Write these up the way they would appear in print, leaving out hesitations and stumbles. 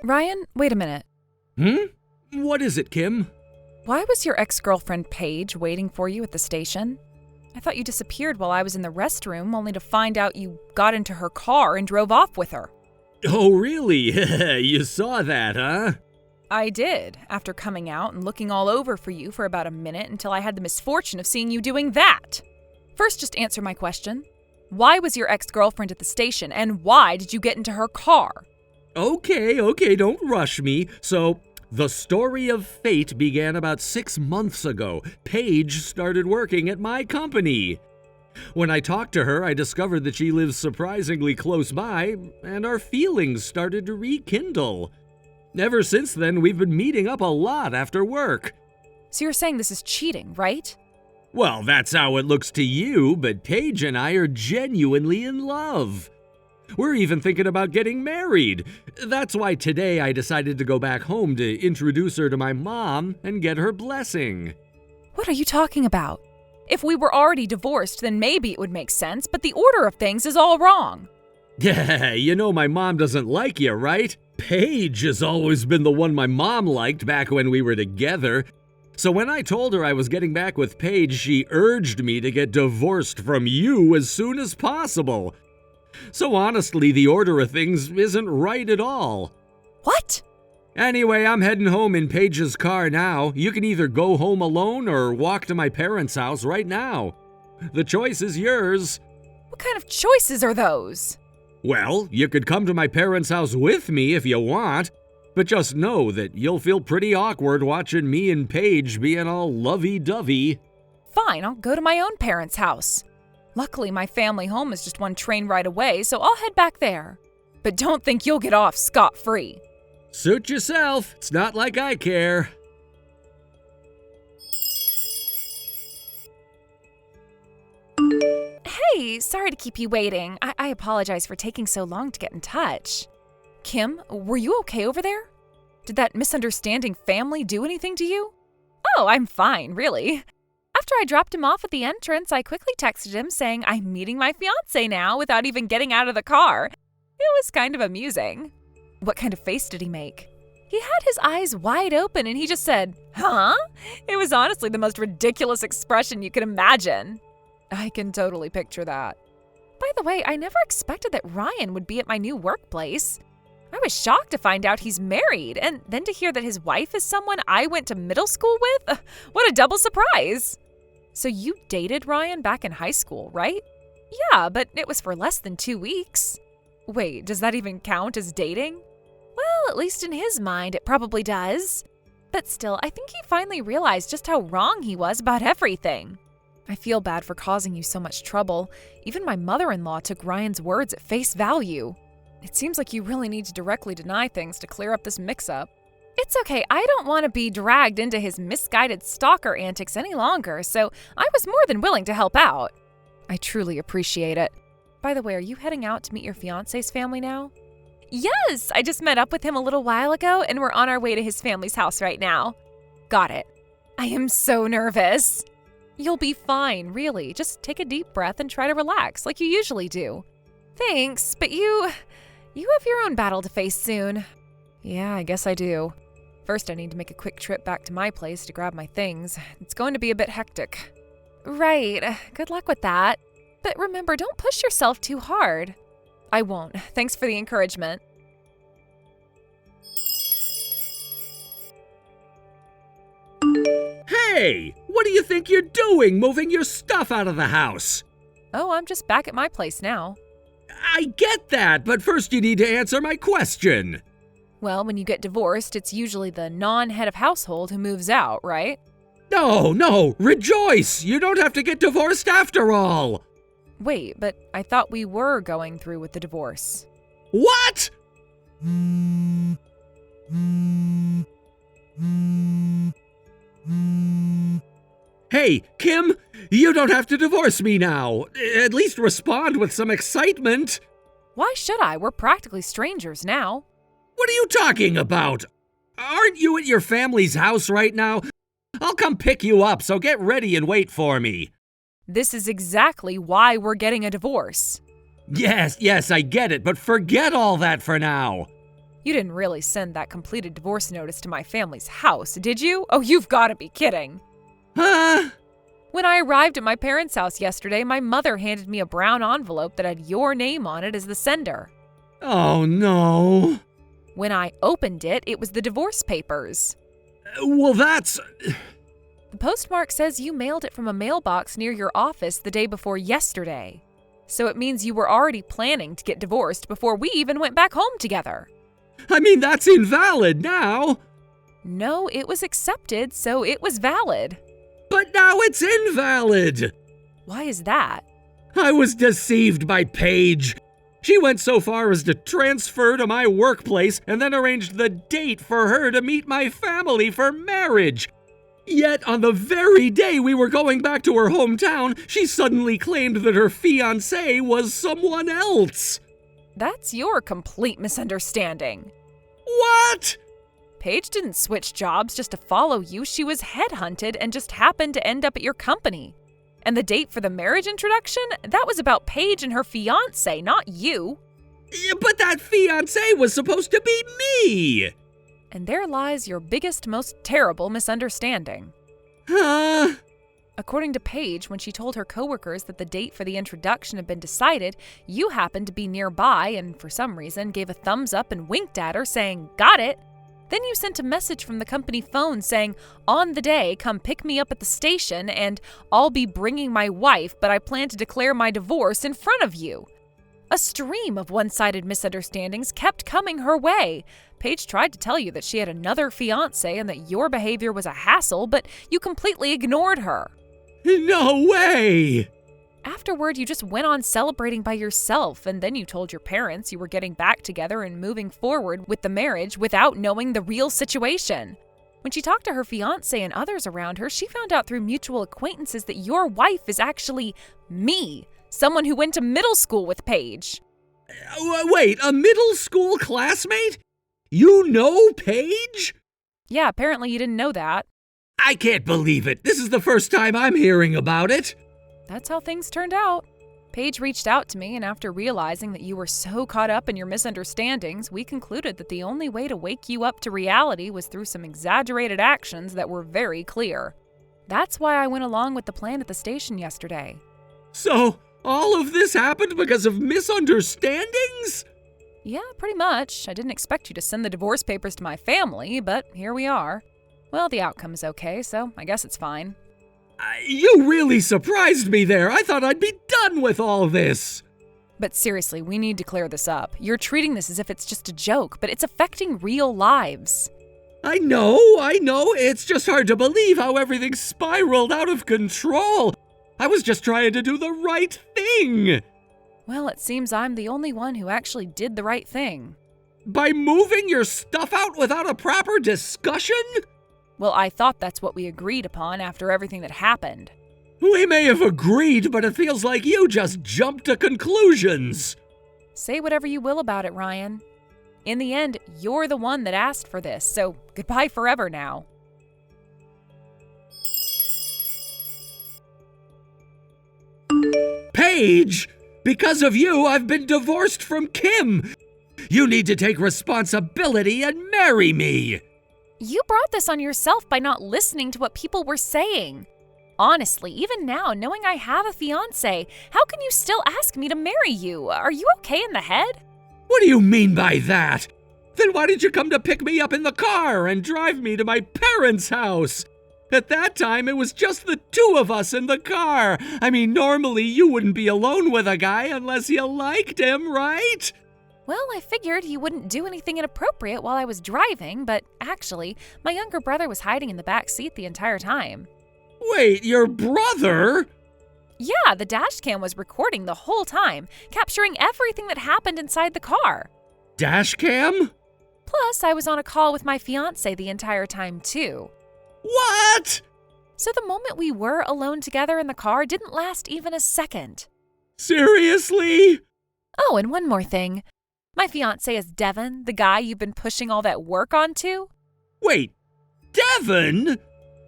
Ryan, wait a minute. What is it, Kim? Why was your ex-girlfriend Paige waiting for you at the station? I thought you disappeared while I was in the restroom, only to find out you got into her car and drove off with her. Oh, really? You saw that, huh? I did, after coming out and looking all over for you for about a minute until I had the misfortune of seeing you doing that. First, just answer my question. Why was your ex-girlfriend at the station, and why did you get into her car? Okay, don't rush me. So, the story of fate began about 6 months ago. Paige started working at my company. When I talked to her, I discovered that she lives surprisingly close by, and our feelings started to rekindle. Ever since then, we've been meeting up a lot after work. So you're saying this is cheating, right? Well, that's how it looks to you, but Paige and I are genuinely in love. We're even thinking about getting married. That's why today I decided to go back home to introduce her to my mom and get her blessing. What are you talking about? If we were already divorced, then maybe it would make sense, but the order of things is all wrong. Yeah, you know my mom doesn't like you, right? Paige has always been the one my mom liked back when we were together. So when I told her I was getting back with Paige, she urged me to get divorced from you as soon as possible. So honestly, the order of things isn't right at all. What? Anyway, I'm heading home in Paige's car now. You can either go home alone or walk to my parents' house right now. The choice is yours. What kind of choices are those? Well, you could come to my parents' house with me if you want, but just know that you'll feel pretty awkward watching me and Paige being all lovey-dovey. Fine, I'll go to my own parents' house. Luckily, my family home is just one train ride away, so I'll head back there. But don't think you'll get off scot-free. Suit yourself. It's not like I care. Hey, sorry to keep you waiting. I apologize for taking so long to get in touch. Kim, were you okay over there? Did that misunderstanding family do anything to you? Oh, I'm fine, really. After I dropped him off at the entrance, I quickly texted him saying I'm meeting my fiancé now without even getting out of the car. It was kind of amusing. What kind of face did he make? He had his eyes wide open and he just said, "Huh?" It was honestly the most ridiculous expression you could imagine. I can totally picture that. By the way, I never expected that Ryan would be at my new workplace. I was shocked to find out he's married, and then to hear that his wife is someone I went to middle school with. What a double surprise. So you dated Ryan back in high school, right? Yeah, but it was for less than 2 weeks. Wait, does that even count as dating? Well, at least in his mind, it probably does. But still, I think he finally realized just how wrong he was about everything. I feel bad for causing you so much trouble. Even my mother-in-law took Ryan's words at face value. It seems like you really need to directly deny things to clear up this mix-up. It's okay, I don't want to be dragged into his misguided stalker antics any longer, so I was more than willing to help out. I truly appreciate it. By the way, are you heading out to meet your fiancé's family now? Yes, I just met up with him a little while ago, and we're on our way to his family's house right now. Got it. I am so nervous. You'll be fine, really. Just take a deep breath and try to relax, like you usually do. Thanks, but you have your own battle to face soon. Yeah, I guess I do. First, I need to make a quick trip back to my place to grab my things. It's going to be a bit hectic. Right. Good luck with that. But remember, don't push yourself too hard. I won't. Thanks for the encouragement. Hey! What do you think you're doing, moving your stuff out of the house? Oh, I'm just back at my place now. I get that, but first you need to answer my question. Well, when you get divorced, it's usually the non-head of household who moves out, right? No, rejoice! You don't have to get divorced after all! Wait, but I thought we were going through with the divorce. What? Hey, Kim, you don't have to divorce me now. At least respond with some excitement. Why should I? We're practically strangers now. What are you talking about? Aren't you at your family's house right now? I'll come pick you up, so get ready and wait for me. This is exactly why we're getting a divorce. Yes, I get it, but forget all that for now. You didn't really send that completed divorce notice to my family's house, did you? Oh, you've got to be kidding. Huh? When I arrived at my parents' house yesterday, my mother handed me a brown envelope that had your name on it as the sender. Oh, no. When I opened it, it was the divorce papers. Well, that's... The postmark says you mailed it from a mailbox near your office the day before yesterday. So it means you were already planning to get divorced before we even went back home together. I mean, that's invalid now. No, it was accepted, so it was valid. But now it's invalid. Why is that? I was deceived by Paige. She went so far as to transfer to my workplace and then arranged the date for her to meet my family for marriage. Yet on the very day we were going back to her hometown, she suddenly claimed that her fiancé was someone else. That's your complete misunderstanding. What? Paige didn't switch jobs just to follow you. She was headhunted and just happened to end up at your company. And the date for the marriage introduction? That was about Paige and her fiancé, not you. But that fiancé was supposed to be me. And there lies your biggest, most terrible misunderstanding. Huh? According to Paige, when she told her coworkers that the date for the introduction had been decided, you happened to be nearby and for some reason gave a thumbs up and winked at her saying, "Got it." Then you sent a message from the company phone saying, "On the day, come pick me up at the station and I'll be bringing my wife, but I plan to declare my divorce in front of you." A stream of one-sided misunderstandings kept coming her way. Paige tried to tell you that she had another fiancé and that your behavior was a hassle, but you completely ignored her. No way! Afterward, you just went on celebrating by yourself, and then you told your parents you were getting back together and moving forward with the marriage without knowing the real situation. When she talked to her fiancé and others around her, she found out through mutual acquaintances that your wife is actually me, someone who went to middle school with Paige. Wait, a middle school classmate? You know Paige? Yeah, apparently you didn't know that. I can't believe it. This is the first time I'm hearing about it. That's how things turned out. Paige reached out to me, and after realizing that you were so caught up in your misunderstandings, we concluded that the only way to wake you up to reality was through some exaggerated actions that were very clear. That's why I went along with the plan at the station yesterday. So, all of this happened because of misunderstandings? Yeah, pretty much. I didn't expect you to send the divorce papers to my family, but here we are. Well, the outcome is okay, so I guess it's fine. You really surprised me there. I thought I'd be done with all this. But seriously, we need to clear this up. You're treating this as if it's just a joke, but it's affecting real lives. I know. It's just hard to believe how everything spiraled out of control. I was just trying to do the right thing. Well, it seems I'm the only one who actually did the right thing. By moving your stuff out without a proper discussion? Well, I thought that's what we agreed upon after everything that happened. We may have agreed, but it feels like you just jumped to conclusions. Say whatever you will about it, Ryan. In the end, you're the one that asked for this, so goodbye forever now. Paige, because of you, I've been divorced from Kim. You need to take responsibility and marry me. You brought this on yourself by not listening to what people were saying. Honestly, even now, knowing I have a fiancé, how can you still ask me to marry you? Are you okay in the head? What do you mean by that? Then why did you come to pick me up in the car and drive me to my parents' house? At that time, it was just the two of us in the car. I mean, normally you wouldn't be alone with a guy unless you liked him, right? Well, I figured you wouldn't do anything inappropriate while I was driving, but actually, my younger brother was hiding in the back seat the entire time. Wait, your brother? Yeah, the dash cam was recording the whole time, capturing everything that happened inside the car. Dash cam? Plus, I was on a call with my fiancé the entire time, too. What? So the moment we were alone together in the car didn't last even a second. Seriously? Oh, and one more thing. My fiancé is Devin, the guy you've been pushing all that work onto. Wait, Devin?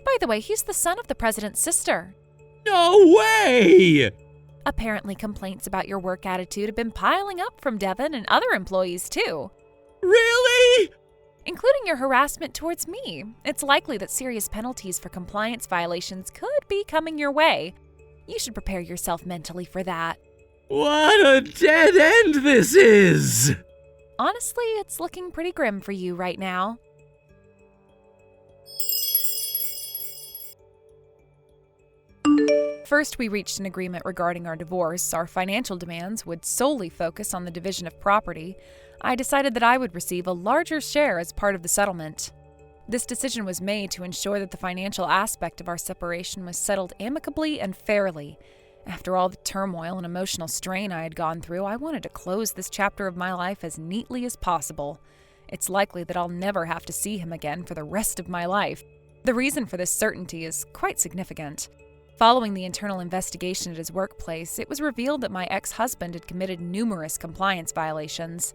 By the way, he's the son of the president's sister. No way! Apparently, complaints about your work attitude have been piling up from Devin and other employees, too. Really? Including your harassment towards me. It's likely that serious penalties for compliance violations could be coming your way. You should prepare yourself mentally for that. What a dead end this is! Honestly, it's looking pretty grim for you right now. First, we reached an agreement regarding our divorce. Our financial demands would solely focus on the division of property. I decided that I would receive a larger share as part of the settlement. This decision was made to ensure that the financial aspect of our separation was settled amicably and fairly. After all the turmoil and emotional strain I had gone through, I wanted to close this chapter of my life as neatly as possible. It's likely that I'll never have to see him again for the rest of my life. The reason for this certainty is quite significant. Following the internal investigation at his workplace, it was revealed that my ex-husband had committed numerous compliance violations.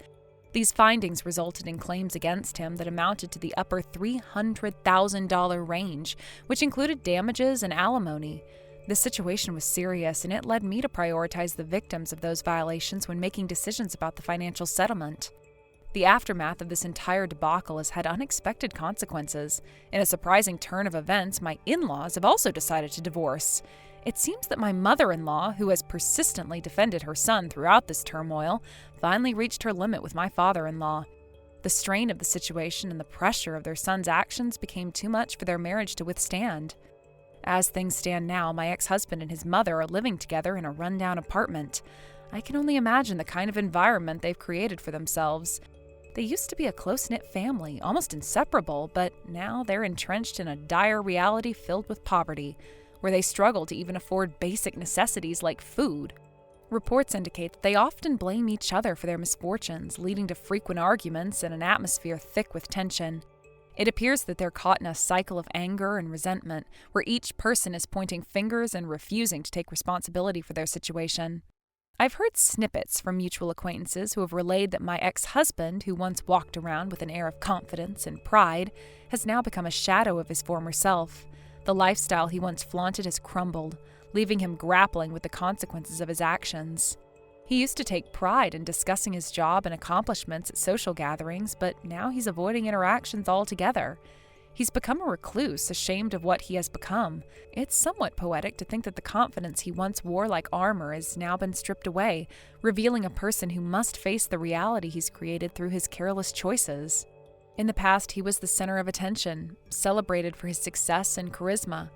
These findings resulted in claims against him that amounted to the upper $300,000 range, which included damages and alimony. The situation was serious, and it led me to prioritize the victims of those violations when making decisions about the financial settlement. The aftermath of this entire debacle has had unexpected consequences. In a surprising turn of events, my in-laws have also decided to divorce. It seems that my mother-in-law, who has persistently defended her son throughout this turmoil, finally reached her limit with my father-in-law. The strain of the situation and the pressure of their son's actions became too much for their marriage to withstand. As things stand now, my ex-husband and his mother are living together in a rundown apartment. I can only imagine the kind of environment they've created for themselves. They used to be a close-knit family, almost inseparable, but now they're entrenched in a dire reality filled with poverty, where they struggle to even afford basic necessities like food. Reports indicate that they often blame each other for their misfortunes, leading to frequent arguments and an atmosphere thick with tension. It appears that they're caught in a cycle of anger and resentment, where each person is pointing fingers and refusing to take responsibility for their situation. I've heard snippets from mutual acquaintances who have relayed that my ex-husband, who once walked around with an air of confidence and pride, has now become a shadow of his former self. The lifestyle he once flaunted has crumbled, leaving him grappling with the consequences of his actions. He used to take pride in discussing his job and accomplishments at social gatherings, but now he's avoiding interactions altogether. He's become a recluse, ashamed of what he has become. It's somewhat poetic to think that the confidence he once wore like armor has now been stripped away, revealing a person who must face the reality he's created through his careless choices. In the past, he was the center of attention, celebrated for his success and charisma.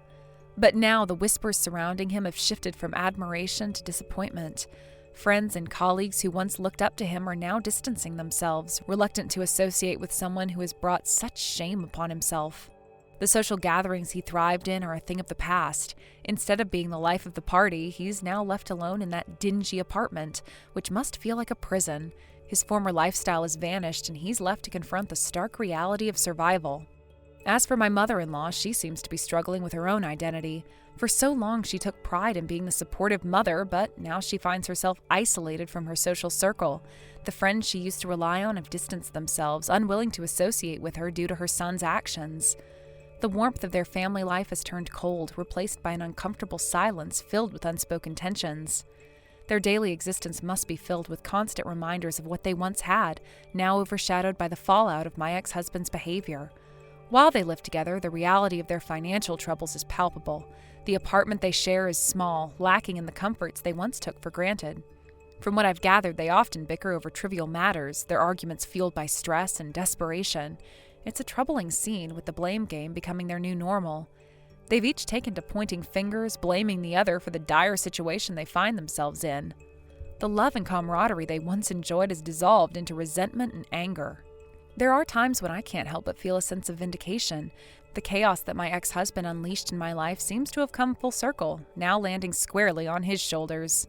But now the whispers surrounding him have shifted from admiration to disappointment. Friends and colleagues who once looked up to him are now distancing themselves, reluctant to associate with someone who has brought such shame upon himself. The social gatherings he thrived in are a thing of the past. Instead of being the life of the party, he's now left alone in that dingy apartment, which must feel like a prison. His former lifestyle has vanished, and he's left to confront the stark reality of survival. As for my mother-in-law, she seems to be struggling with her own identity. For so long, she took pride in being the supportive mother, but now she finds herself isolated from her social circle. The friends she used to rely on have distanced themselves, unwilling to associate with her due to her son's actions. The warmth of their family life has turned cold, replaced by an uncomfortable silence filled with unspoken tensions. Their daily existence must be filled with constant reminders of what they once had, now overshadowed by the fallout of my ex-husband's behavior. While they live together, the reality of their financial troubles is palpable. The apartment they share is small, lacking in the comforts they once took for granted. From what I've gathered, they often bicker over trivial matters, their arguments fueled by stress and desperation. It's a troubling scene, with the blame game becoming their new normal. They've each taken to pointing fingers, blaming the other for the dire situation they find themselves in. The love and camaraderie they once enjoyed has dissolved into resentment and anger. There are times when I can't help but feel a sense of vindication. The chaos that my ex-husband unleashed in my life seems to have come full circle, now landing squarely on his shoulders.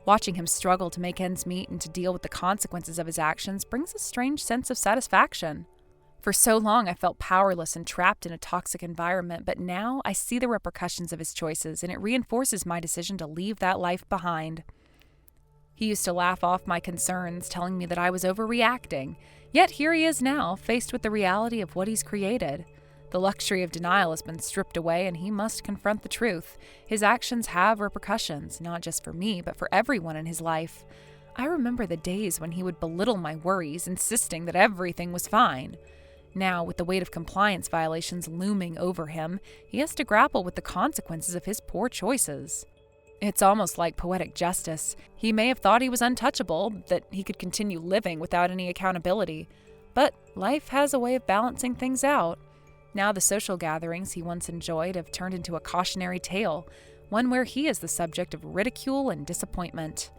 Watching him struggle to make ends meet and to deal with the consequences of his actions brings a strange sense of satisfaction. For so long, I felt powerless and trapped in a toxic environment, but now I see the repercussions of his choices, and it reinforces my decision to leave that life behind. He used to laugh off my concerns, telling me that I was overreacting. Yet here he is now, faced with the reality of what he's created. The luxury of denial has been stripped away, and he must confront the truth. His actions have repercussions, not just for me, but for everyone in his life. I remember the days when he would belittle my worries, insisting that everything was fine. Now, with the weight of compliance violations looming over him, he has to grapple with the consequences of his poor choices. It's almost like poetic justice. He may have thought he was untouchable, that he could continue living without any accountability. But life has a way of balancing things out. Now the social gatherings he once enjoyed have turned into a cautionary tale, one where he is the subject of ridicule and disappointment.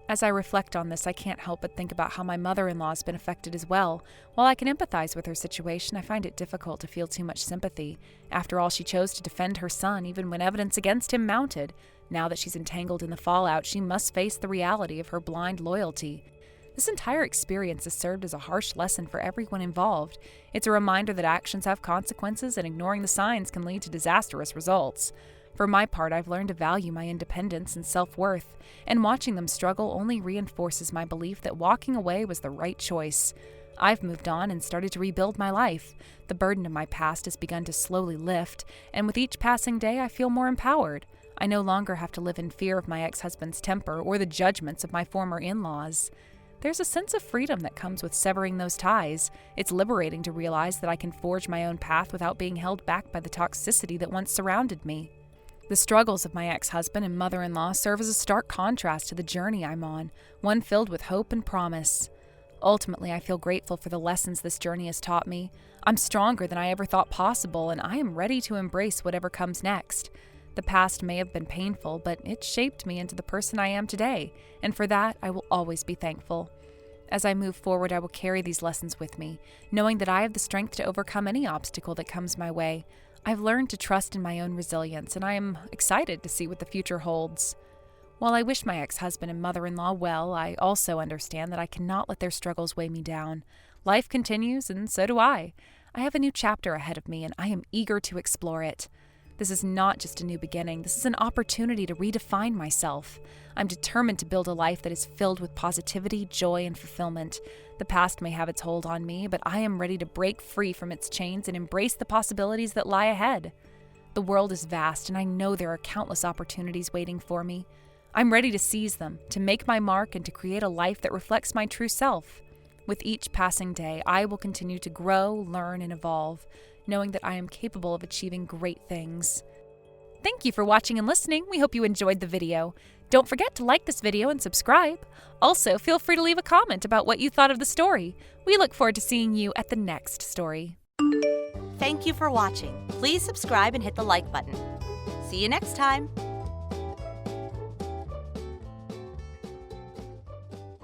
As I reflect on this, I can't help but think about how my mother-in-law has been affected as well. While I can empathize with her situation, I find it difficult to feel too much sympathy. After all, she chose to defend her son even when evidence against him mounted. Now that she's entangled in the fallout, she must face the reality of her blind loyalty. This entire experience has served as a harsh lesson for everyone involved. It's a reminder that actions have consequences and ignoring the signs can lead to disastrous results. For my part, I've learned to value my independence and self-worth, and watching them struggle only reinforces my belief that walking away was the right choice. I've moved on and started to rebuild my life. The burden of my past has begun to slowly lift, and with each passing day I feel more empowered. I no longer have to live in fear of my ex-husband's temper or the judgments of my former in-laws. There's a sense of freedom that comes with severing those ties. It's liberating to realize that I can forge my own path without being held back by the toxicity that once surrounded me. The struggles of my ex-husband and mother-in-law serve as a stark contrast to the journey I'm on, one filled with hope and promise. Ultimately, I feel grateful for the lessons this journey has taught me. I'm stronger than I ever thought possible, and I am ready to embrace whatever comes next. The past may have been painful, but it shaped me into the person I am today, and for that, I will always be thankful. As I move forward, I will carry these lessons with me, knowing that I have the strength to overcome any obstacle that comes my way. I've learned to trust in my own resilience, and I am excited to see what the future holds. While I wish my ex-husband and mother-in-law well, I also understand that I cannot let their struggles weigh me down. Life continues, and so do I. I have a new chapter ahead of me, and I am eager to explore it. This is not just a new beginning. This is an opportunity to redefine myself. I'm determined to build a life that is filled with positivity, joy, and fulfillment. The past may have its hold on me, but I am ready to break free from its chains and embrace the possibilities that lie ahead. The world is vast, and I know there are countless opportunities waiting for me. I'm ready to seize them, to make my mark, and to create a life that reflects my true self. With each passing day, I will continue to grow, learn, and evolve, knowing that I am capable of achieving great things. Thank you for watching and listening. We hope you enjoyed the video. Don't forget to like this video and subscribe. Also, feel free to leave a comment about what you thought of the story. We look forward to seeing you at the next story. Thank you for watching. Please subscribe and hit the like button. See you next time.